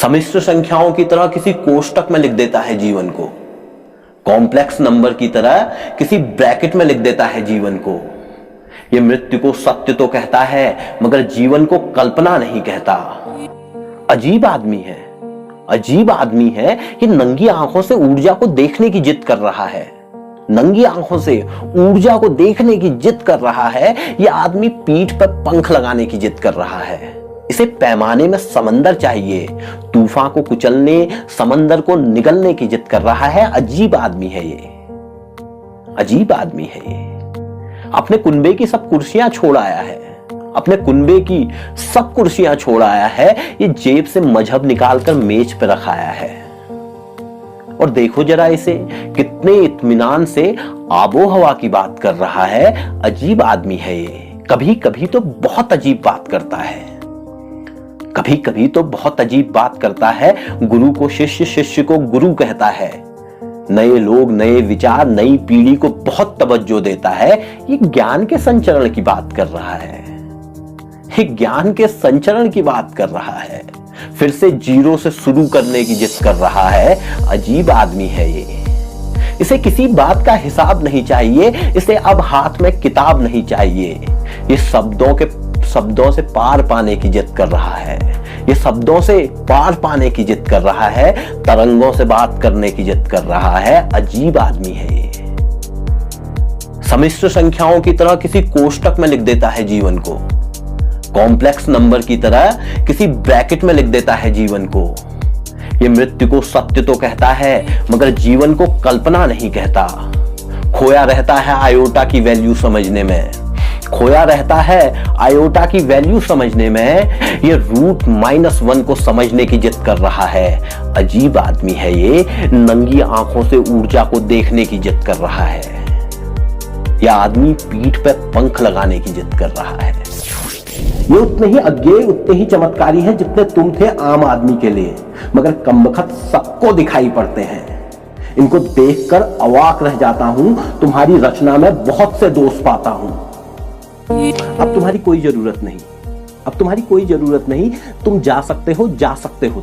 सम्मिश्र संख्याओं की तरह किसी कोष्टक में लिख देता है जीवन को, कॉम्प्लेक्स नंबर की तरह किसी ब्रैकेट में लिख देता है जीवन को। यह मृत्यु को सत्य तो कहता है मगर जीवन को कल्पना नहीं कहता। अजीब आदमी है, अजीब आदमी है। ये नंगी आंखों से ऊर्जा को देखने की जिद कर रहा है, नंगी आंखों से ऊर्जा को देखने की जिद कर रहा है। ये आदमी पीठ पर पंख लगाने की जिद कर रहा है। इसे पैमाने में समंदर चाहिए, तूफान को कुचलने, समंदर को निगलने की जिद कर रहा है। अजीब आदमी है ये, अजीब आदमी है ये। अपने कुनबे की सब कुर्सियां छोड़ आया है, अपने कुनबे की सब कुर्सियां छोड़ आया है। ये जेब से मजहब निकालकर मेज पर रखाया है। और देखो जरा इसे, कितने इत्मीनान से आबो हवा की बात कर रहा है। अजीब आदमी है ये। कभी कभी तो बहुत अजीब बात करता है, कभी कभी तो बहुत अजीब बात करता है। गुरु को शिष्य, शिष्य को गुरु कहता है। नए लोग, नए विचार, नई पीढ़ी को बहुत तवज्जो देता है। ये ज्ञान के संचरण की बात कर रहा है, ये ज्ञान के संचरण की बात कर रहा है। फिर से जीरो से शुरू करने की जिद कर रहा है। अजीब आदमी है ये। इसे किसी बात का हिसाब नहीं चाहिए, इसे अब हाथ में किताब नहीं चाहिए। ये शब्दों से पार पाने की जिद कर रहा है, ये शब्दों से पार पाने की जिद कर रहा है, तरंगों से बात करने की जिद कर रहा है। अजीब आदमी है ये। सम्मिश्र संख्याओं की तरह किसी कोष्टक में लिख देता है जीवन को, कॉम्प्लेक्स नंबर की तरह किसी ब्रैकेट में लिख देता है जीवन को। यह मृत्यु को सत्य तो कहता है मगर जीवन को कल्पना नहीं कहता। खोया रहता है आयोटा की वैल्यू समझने में, खोया रहता है आयोटा की वैल्यू समझने में। ये √-1 को समझने की जिद कर रहा है। अजीब आदमी है ये। नंगी आंखों से ऊर्जा को देखने की जिद कर रहा है। यह आदमी पीठ पे पंख लगाने की जिद कर रहा है। ये उतने ही अज्ञेय, उतने ही चमत्कारी हैं जितने तुम थे आम आदमी के लिए, मगर कमबख्त सबको दिखाई पड़ते हैं। इनको देखकर अवाक रह जाता हूं। तुम्हारी रचना में बहुत से दोष पाता हूं। अब तुम्हारी कोई जरूरत नहीं, अब तुम्हारी कोई जरूरत नहीं। तुम जा सकते हो, जा सकते हो तुम।